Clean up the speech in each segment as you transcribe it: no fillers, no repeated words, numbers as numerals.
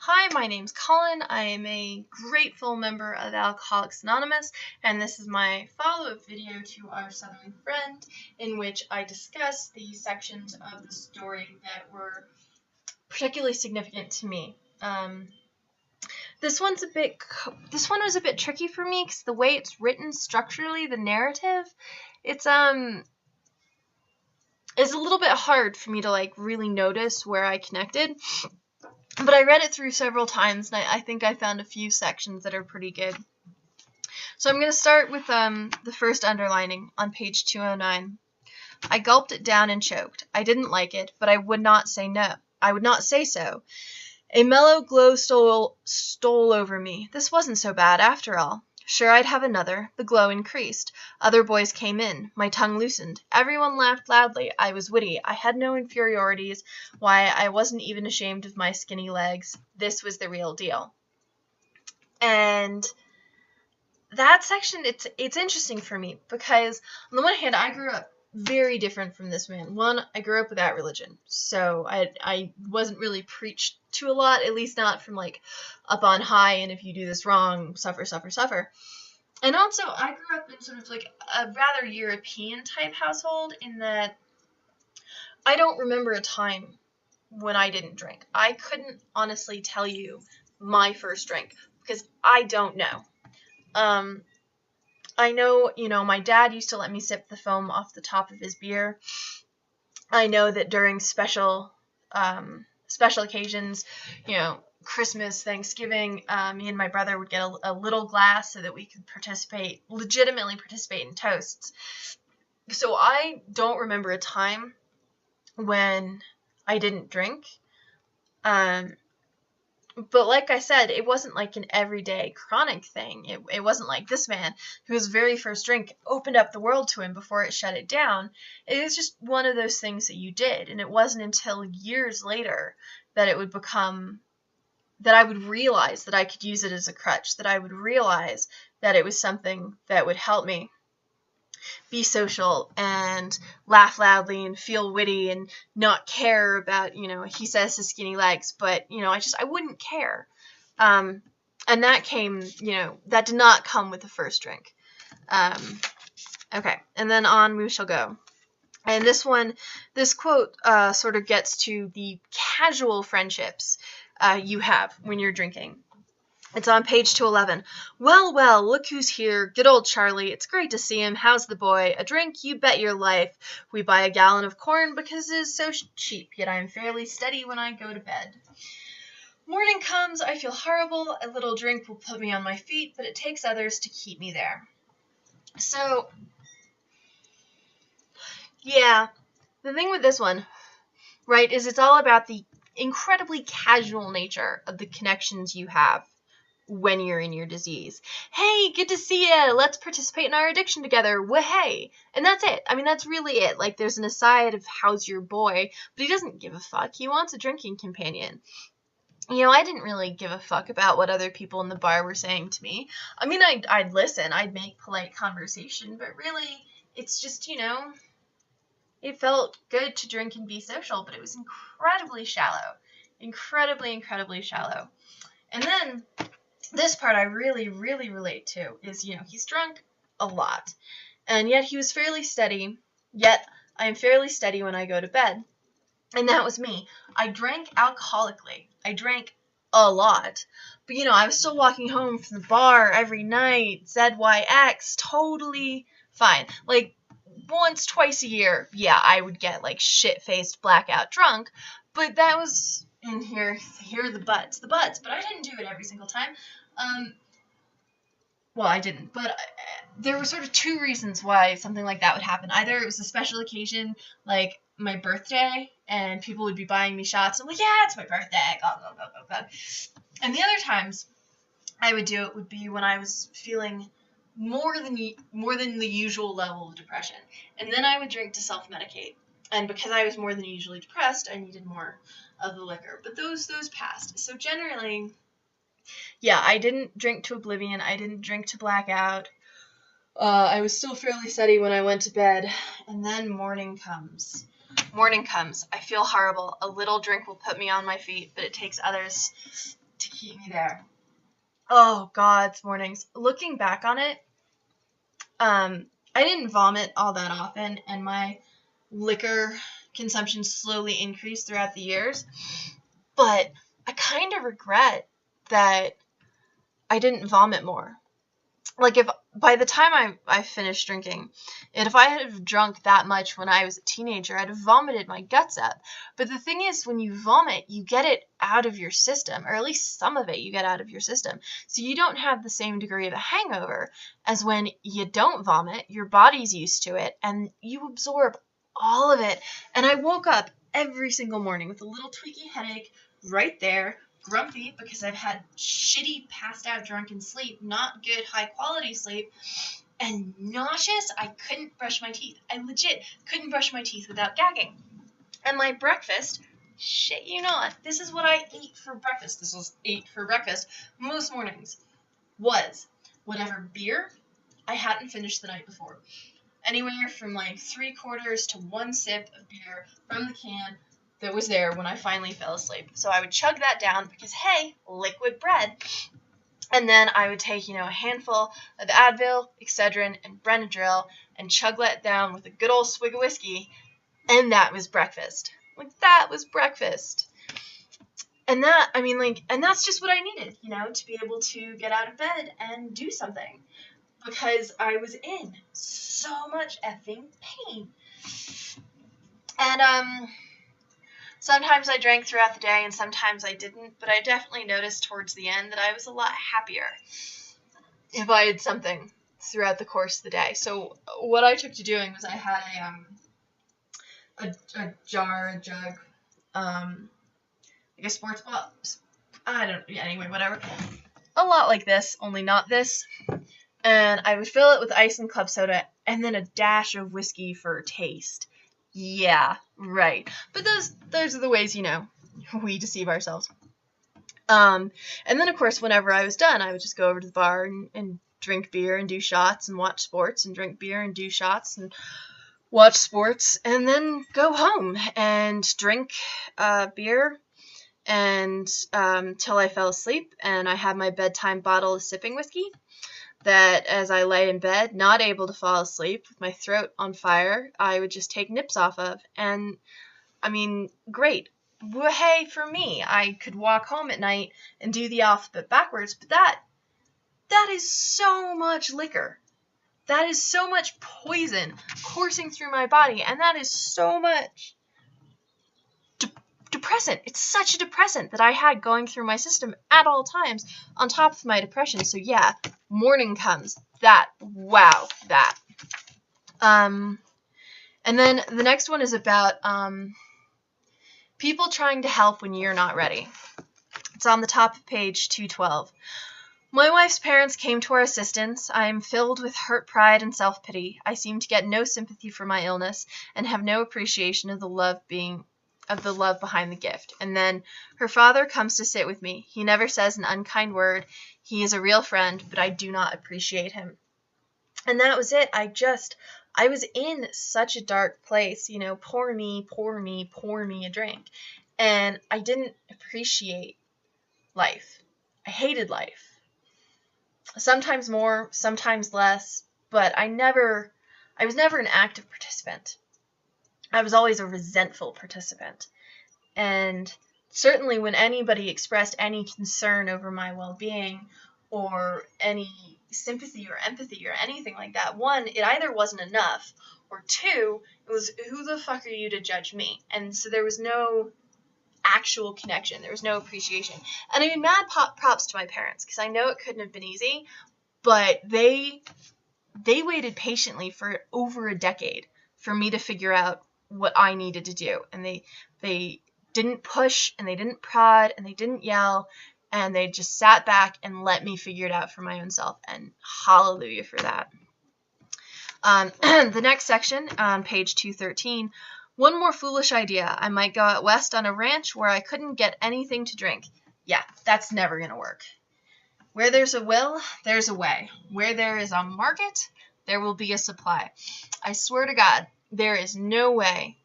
Hi, my name's Colin. I am a grateful member of Alcoholics Anonymous, and this is my follow-up video to our Southern Friend, in which I discuss the sections of the story that were particularly significant to me. This one was a bit tricky for me because the way it's written structurally, the narrative, it's a little bit hard for me to really notice where I connected. But I read it through several times, and I think I found a few sections that are pretty good. So I'm going to start with the first underlining on page 209. I gulped it down and choked. I didn't like it, but I would not say no. I would not say so. A mellow glow stole over me. This wasn't so bad after all. Sure, I'd have another. The glow increased. Other boys came in. My tongue loosened. Everyone laughed loudly. I was witty. I had no inferiorities. Why, I wasn't even ashamed of my skinny legs. This was the real deal. And that section, it's interesting for me because on the one hand, I grew up very different from this man. One, I grew up without religion, so I wasn't really preached to a lot, at least not from up on high, and if you do this wrong, suffer, suffer, suffer. And also, I grew up in sort of a rather European type household in that I don't remember a time when I didn't drink. I couldn't honestly tell you my first drink because I don't know. I know, my dad used to let me sip the foam off the top of his beer. I know that during special occasions, Christmas, Thanksgiving, me and my brother would get a little glass so that we could legitimately participate in toasts. So I don't remember a time when I didn't drink. But like I said, it wasn't an everyday chronic thing. It wasn't like this man, whose very first drink opened up the world to him before it shut it down. It was just one of those things that you did. And it wasn't until years later that it would become, that I would realize that I could use it as a crutch, that I would realize that it was something that would help me be social and laugh loudly and feel witty and not care about, he says his skinny legs, but, I wouldn't care. And that came, that did not come with the first drink. Okay, and then on we shall go. And this quote sort of gets to the casual friendships you have when you're drinking. It's on page 211. Well, well, look who's here. Good old Charlie. It's great to see him. How's the boy? A drink? You bet your life. We buy a gallon of corn because it is so cheap, yet I am fairly steady when I go to bed. Morning comes. I feel horrible. A little drink will put me on my feet, but it takes others to keep me there. So, yeah, the thing with this one, right, is it's all about the incredibly casual nature of the connections you have when you're in your disease. Hey, good to see ya. Let's participate in our addiction together. Wah-hey. And that's it. I mean, that's really it. There's an aside of how's your boy, but he doesn't give a fuck. He wants a drinking companion. I didn't really give a fuck about what other people in the bar were saying to me. I mean, I'd listen. I'd make polite conversation, but really, it's just, it felt good to drink and be social, but it was incredibly shallow. Incredibly, incredibly shallow. And then this part I really, really relate to is, he's drunk a lot. And yet he was fairly steady. Yet I am fairly steady when I go to bed. And that was me. I drank alcoholically. I drank a lot. But, I was still walking home from the bar every night. ZYX. Totally fine. Once, twice a year, yeah, I would get, shit-faced, blackout drunk. But that was... And here are the buts. The buts, but I didn't do it every single time. Well, I didn't, but there were sort of two reasons why something like that would happen. Either it was a special occasion, like my birthday, and people would be buying me shots. I'm like, yeah, it's my birthday. God. And the other times I would do it would be when I was feeling more than the usual level of depression. And then I would drink to self-medicate. And because I was more than usually depressed, I needed more of the liquor. But those passed. So generally, yeah, I didn't drink to oblivion. I didn't drink to blackout. I was still fairly steady when I went to bed. And then morning comes. I feel horrible. A little drink will put me on my feet, but it takes others to keep me there. Oh, God's mornings. Looking back on it, I didn't vomit all that often, and my liquor consumption slowly increased throughout the years. But I kind of regret that I didn't vomit more. Like, if by the time I finished drinking, and if I had have drunk that much when I was a teenager, I'd have vomited my guts out. But the thing is, when you vomit, you get it out of your system, or at least some of it you get out of your system. So you don't have the same degree of a hangover as when you don't vomit. Your body's used to it, and you absorb all of it. And I woke up every single morning with a little tweaky headache right there, grumpy because I've had shitty passed out drunken sleep, not good high quality sleep, and nauseous. I couldn't brush my teeth. I legit couldn't brush my teeth without gagging. And my breakfast, shit you not, this is what I ate for breakfast. This was ate for breakfast most mornings, was whatever beer I hadn't finished the night before. Anywhere from like 3/4 to 1 sip of beer from the can that was there when I finally fell asleep. So I would chug that down because, hey, liquid bread. And then I would take, a handful of Advil, Excedrin, and Benadryl and chug that down with a good old swig of whiskey. And that was breakfast. That was breakfast. And and that's just what I needed, to be able to get out of bed and do something. Because I was in so much effing pain. And, sometimes I drank throughout the day and sometimes I didn't, but I definitely noticed towards the end that I was a lot happier if I had something throughout the course of the day. So what I took to doing was I had a jug, like a sports bottle, anyway, whatever. A lot like this, only not this. And I would fill it with ice and club soda and then a dash of whiskey for taste. Yeah, right. But those are the ways, we deceive ourselves. And then, of course, whenever I was done, I would just go over to the bar and drink beer and do shots and watch sports and drink beer and do shots and watch sports and then go home and drink beer and till I fell asleep. And I had my bedtime bottle of sipping whiskey that as I lay in bed, not able to fall asleep, with my throat on fire, I would just take nips off of. And, great. Hey, for me, I could walk home at night and do the alphabet backwards, but that is so much liquor. That is so much poison coursing through my body, and that is so much depressant. It's such a depressant that I had going through my system at all times on top of my depression. So yeah, morning comes. That. And then the next one is about people trying to help when you're not ready. It's on the top of page 212. My wife's parents came to our assistance. I am filled with hurt pride and self-pity. I seem to get no sympathy for my illness and have no appreciation of the love behind the gift. And then her father comes to sit with me. He never says an unkind word. He is a real friend, but I do not appreciate him. And that was it. I was in such a dark place, pour me a drink. And I didn't appreciate life. I hated life. Sometimes more, sometimes less, but I was never an active participant. I was always a resentful participant. And certainly when anybody expressed any concern over my well-being or any sympathy or empathy or anything like that, one, it either wasn't enough, or two, it was, who the fuck are you to judge me? And so there was no actual connection. There was no appreciation. And mad props to my parents, because I know it couldn't have been easy, but they waited patiently for over a decade for me to figure out what I needed to do. And they didn't push, and they didn't prod, and they didn't yell, and they just sat back and let me figure it out for my own self. And hallelujah for that. The next section on page 213, one more foolish idea. I might go out west on a ranch where I couldn't get anything to drink. Yeah, that's never going to work. Where there's a will, there's a way. Where there is a market, there will be a supply. I swear to God, there is no way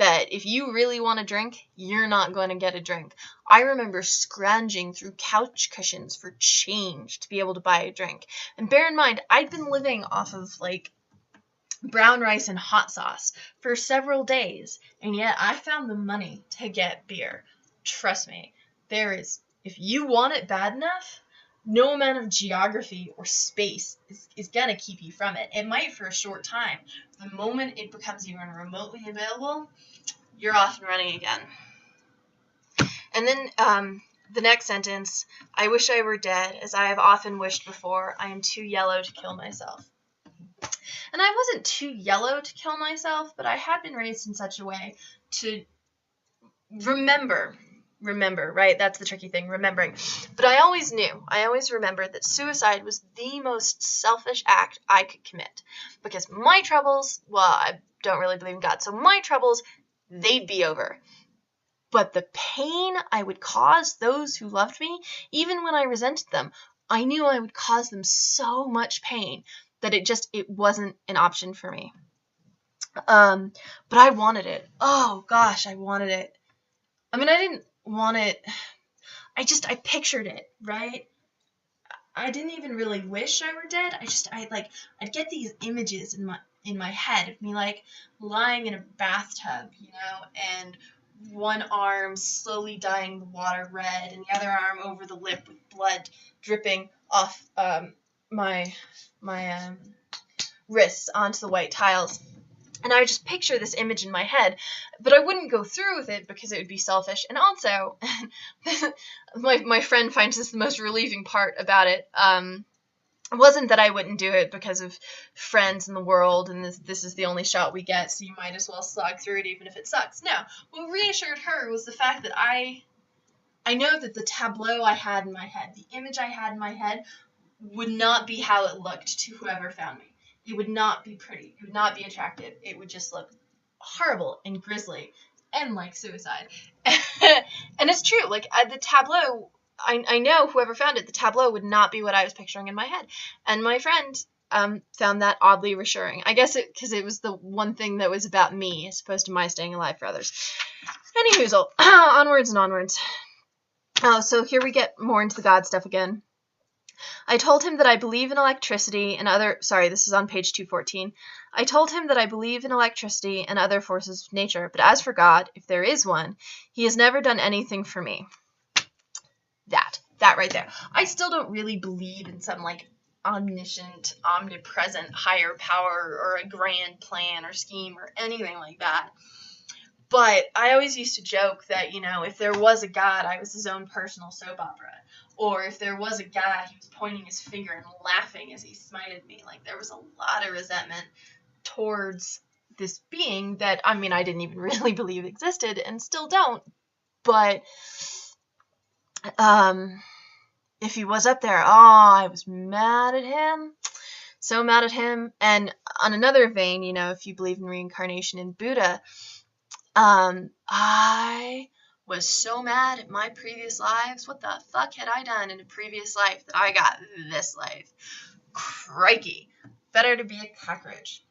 that if you really want a drink, you're not going to get a drink. I remember scrounging through couch cushions for change to be able to buy a drink. And bear in mind, I'd been living off of like brown rice and hot sauce for several days, and yet I found the money to get beer. Trust me, if you want it bad enough, no amount of geography or space is going to keep you from it. It might for a short time. The moment it becomes even remotely available, you're off and running again. And then the next sentence, I wish I were dead, as I have often wished before. I am too yellow to kill myself. And I wasn't too yellow to kill myself, but I had been raised in such a way to remember, right? That's the tricky thing, remembering. But I always remembered that suicide was the most selfish act I could commit. Because my troubles, well, I don't really believe in God, so my troubles, they'd be over. But the pain I would cause those who loved me, even when I resented them, I knew I would cause them so much pain that it wasn't an option for me. But I wanted it. Oh gosh, I wanted it. I mean, I didn't want it. I pictured it, right? I didn't even really wish I were dead. I'd get these images in my head of me like lying in a bathtub, and one arm slowly dyeing the water red, and the other arm over the lip with blood dripping off my wrists onto the white tiles. And I would just picture this image in my head, but I wouldn't go through with it because it would be selfish. And also, my friend finds this the most relieving part about it. It wasn't that I wouldn't do it because of friends in the world and this is the only shot we get, so you might as well slog through it even if it sucks. No, what reassured her was the fact that I know that the tableau I had in my head, the image I had in my head, would not be how it looked to whoever found me. It would not be pretty. It would not be attractive. It would just look horrible and grisly and like suicide. And it's true. Like the tableau, I know whoever found it, the tableau would not be what I was picturing in my head. And my friend found that oddly reassuring. I guess because it was the one thing that was about me as opposed to my staying alive for others. Anyhoozle, onwards and onwards. Oh, so here we get more into the God stuff again. I told him that I believe in electricity and this is on page 214. I told him that I believe in electricity and other forces of nature, but as for God, if there is one, he has never done anything for me. That right there. I still don't really believe in some like omniscient, omnipresent higher power or a grand plan or scheme or anything like that. But I always used to joke that, if there was a God, I was his own personal soap opera. Or if there was a God, he was pointing his finger and laughing as he smited me. Like, there was a lot of resentment towards this being that, I didn't even really believe existed and still don't. But if he was up there, I was mad at him. So mad at him. And on another vein, if you believe in reincarnation in Buddha, I was so mad at my previous lives. What the fuck had I done in a previous life that I got this life? Crikey. Better to be a cockroach.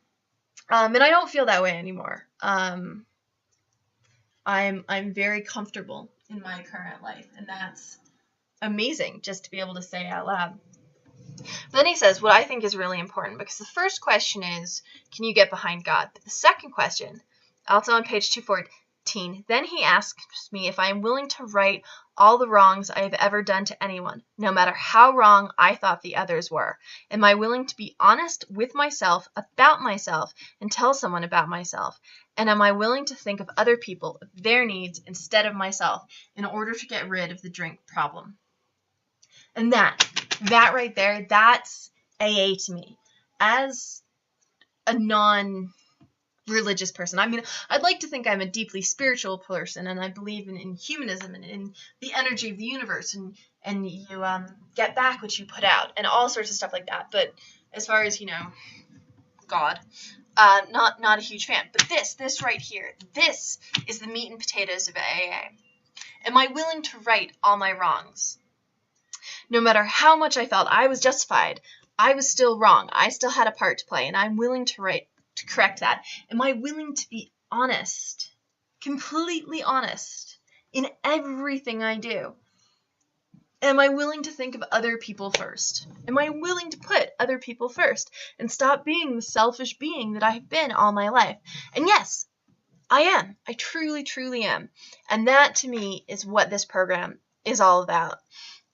And I don't feel that way anymore. I'm very comfortable in my current life, and that's amazing just to be able to say out loud. But then he says what I think is really important, because the first question is, can you get behind God? But the second question, also on page 214, then he asks me if I am willing to right all the wrongs I have ever done to anyone, no matter how wrong I thought the others were. Am I willing to be honest with myself about myself and tell someone about myself? And am I willing to think of other people, of their needs, instead of myself, in order to get rid of the drink problem? And that right there, that's AA to me. As a non-religious person, I'd like to think I'm a deeply spiritual person, and I believe in humanism and in the energy of the universe, and you get back what you put out, and all sorts of stuff like that. But as far as, God, not a huge fan. But this right here, this is the meat and potatoes of AA. Am I willing to right all my wrongs? No matter how much I felt I was justified, I was still wrong. I still had a part to play, and I'm willing to correct that. Am I willing to be honest completely honest in everything I do? Am I willing to think of other people first? Am I willing to put other people first and stop being the selfish being that I've been all my life? And yes, I am. I truly, truly am. And that to me is what this program is all about.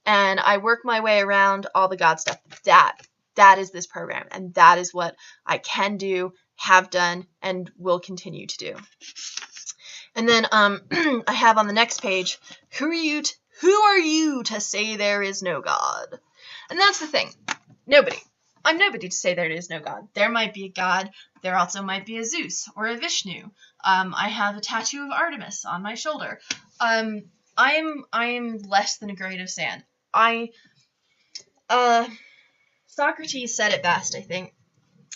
And I work my way around all the God stuff. That is this program. And that is what I can do, have done, and will continue to do. And then I have on the next page, who are you to say there is no God? And that's the thing. Nobody. I'm nobody to say there is no God. There might be a God. There also might be a Zeus or a Vishnu. I have a tattoo of Artemis on my shoulder. I am less than a grain of sand. Socrates said it best, I think.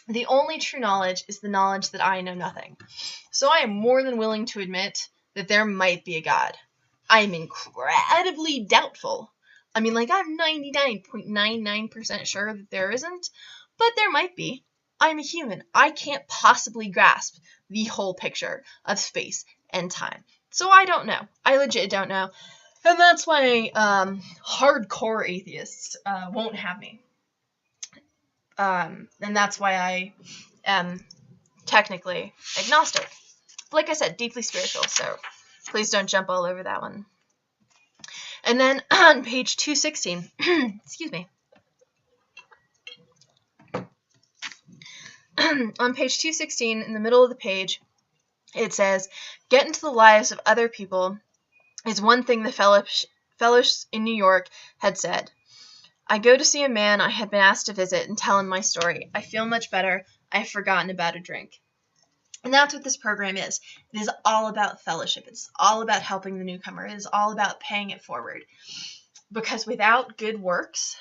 The only true knowledge is the knowledge that I know nothing. So I am more than willing to admit that there might be a God. I am incredibly doubtful. I mean, like, I'm 99.99% sure that there isn't, but there might be. I'm a human. I can't possibly grasp the whole picture of space and time. So I don't know. I legit don't know. And that's why hardcore atheists won't have me. And that's why I am technically agnostic. But like I said, deeply spiritual, so please don't jump all over that one. And then on page 216, excuse me. On page 216, in the middle of the page, it says, get into the lives of other people is one thing the fellows in New York had said. I go to see a man I had been asked to visit and tell him my story. I feel much better. I have forgotten about a drink. And that's what this program is. It is all about fellowship. It's all about helping the newcomer. It is all about paying it forward. Because without good works,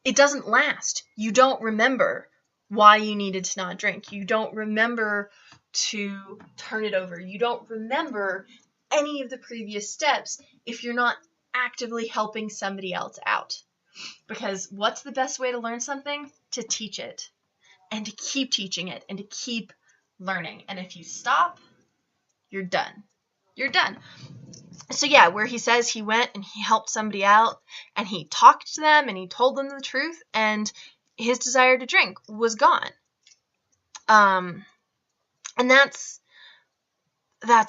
it doesn't last. You don't remember why you needed to not drink. You don't remember to turn it over. You don't remember any of the previous steps if you're not actively helping somebody else out. Because what's the best way to learn something? To teach it. And to keep teaching it. And to keep learning. And if you stop, you're done. You're done. So yeah, where he says he went and he helped somebody out. And he talked to them and he told them the truth. And his desire to drink was gone. And that's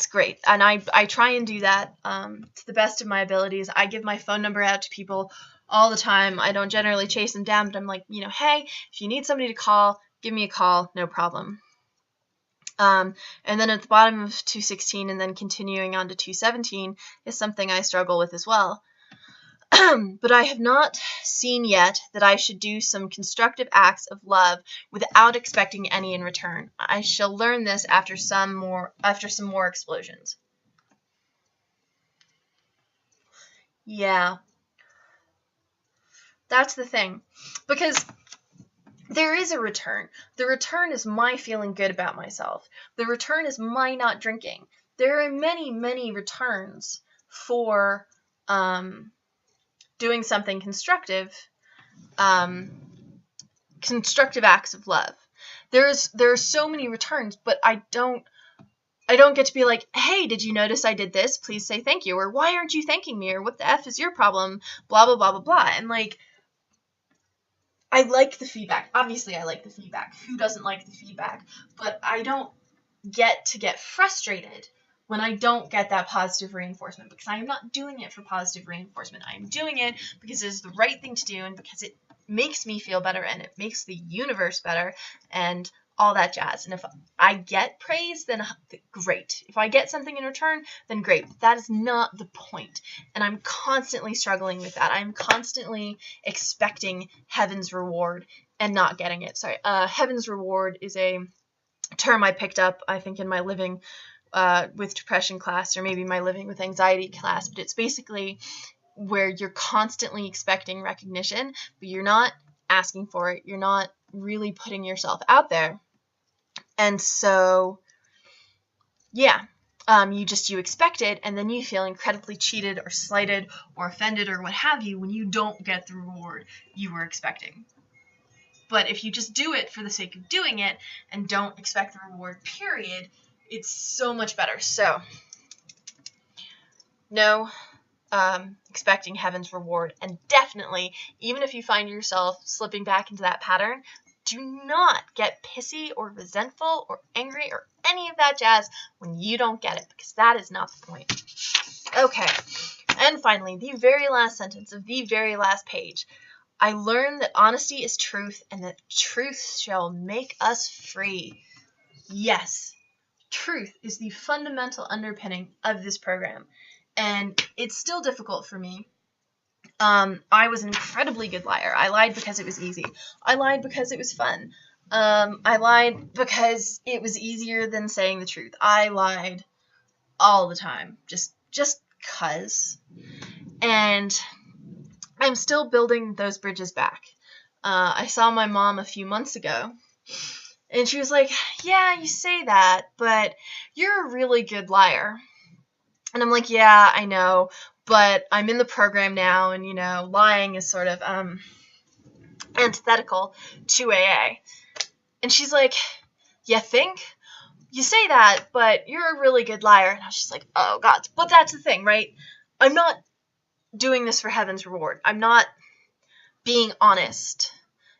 great. And I try and do that to the best of my abilities. I give my phone number out to people all the time. I don't generally chase them down, but I'm like, hey, if you need somebody to call, give me a call, no problem. And then at the bottom of 216 and then continuing on to 217 is something I struggle with as well. But I have not seen yet that I should do some constructive acts of love without expecting any in return. I shall learn this after some more explosions. Yeah. That's the thing. Because there is a return. The return is my feeling good about myself. The return is my not drinking. There are many, many returns for doing something constructive, constructive acts of love. There are so many returns, but I don't get to be like, hey, did you notice I did this? Please say thank you. Or why aren't you thanking me? Or what the F is your problem? Blah, blah, blah, blah, blah. And like, I like the feedback. Obviously, I like the feedback. Who doesn't like the feedback? But I don't get frustrated when I don't get that positive reinforcement, because I am not doing it for positive reinforcement. I am doing it because it is the right thing to do and because it makes me feel better and it makes the universe better and all that jazz. And if I get praise, then great. If I get something in return, then great. But that is not the point. And I'm constantly struggling with that. I'm constantly expecting heaven's reward and not getting it. Sorry. Heaven's reward is a term I picked up, I think, in my living with depression class, or maybe my living with anxiety class, but it's basically where you're constantly expecting recognition, but you're not asking for it. You're not really putting yourself out there. And so, yeah, you expect it, and then you feel incredibly cheated or slighted or offended or what have you when you don't get the reward you were expecting. But if you just do it for the sake of doing it and don't expect the reward, period, It's so much better. So, no expecting heaven's reward, and definitely, even if you find yourself slipping back into that pattern, do not get pissy or resentful or angry or any of that jazz when you don't get it, because that is not the point. Okay, and finally, the very last sentence of the very last page. I learned that honesty is truth, and that truth shall make us free. Yes, truth is the fundamental underpinning of this program, and it's still difficult for me. I was an incredibly good liar. I lied because it was easy. I lied because it was fun. I lied because it was easier than saying the truth. I lied all the time, just 'cause. And I'm still building those bridges back. I saw my mom a few months ago, and she was like, yeah, you say that, but you're a really good liar. And I'm like, yeah, I know, but I'm in the program now, and, lying is sort of antithetical to AA. And she's like, you think? You say that, but you're a really good liar. And I was just like, oh, God. But that's the thing, right? I'm not doing this for heaven's reward. I'm not being honest,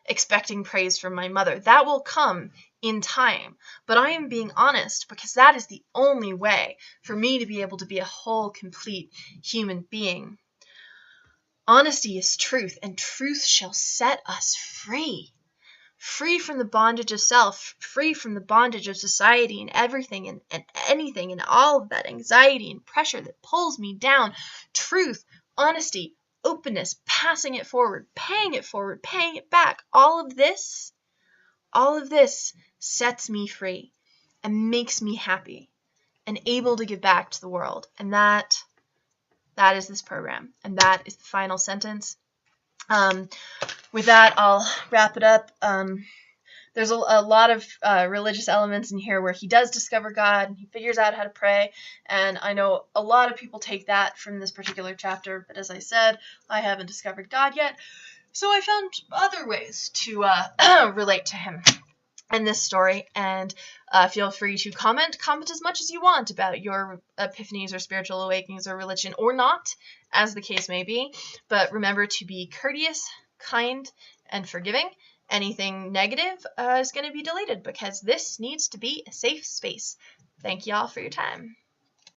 expecting praise from my mother. That will come in time. But I am being honest because that is the only way for me to be able to be a whole, complete human being. Honesty is truth, and truth shall set us free. Free from the bondage of self, free from the bondage of society and everything and anything and all of that anxiety and pressure that pulls me down. Truth, honesty, openness, passing it forward, paying it back. All of this sets me free and makes me happy and able to give back to the world. And that is this program. And that is the final sentence. With that, I'll wrap it up. There's a lot of religious elements in here where he does discover God and he figures out how to pray. And I know a lot of people take that from this particular chapter. But as I said, I haven't discovered God yet. So I found other ways to relate to him in this story. And feel free to comment as much as you want about your epiphanies or spiritual awakenings or religion or not, as the case may be. But remember to be courteous, kind, and forgiving. Anything negative is going to be deleted because this needs to be a safe space. Thank y'all for your time.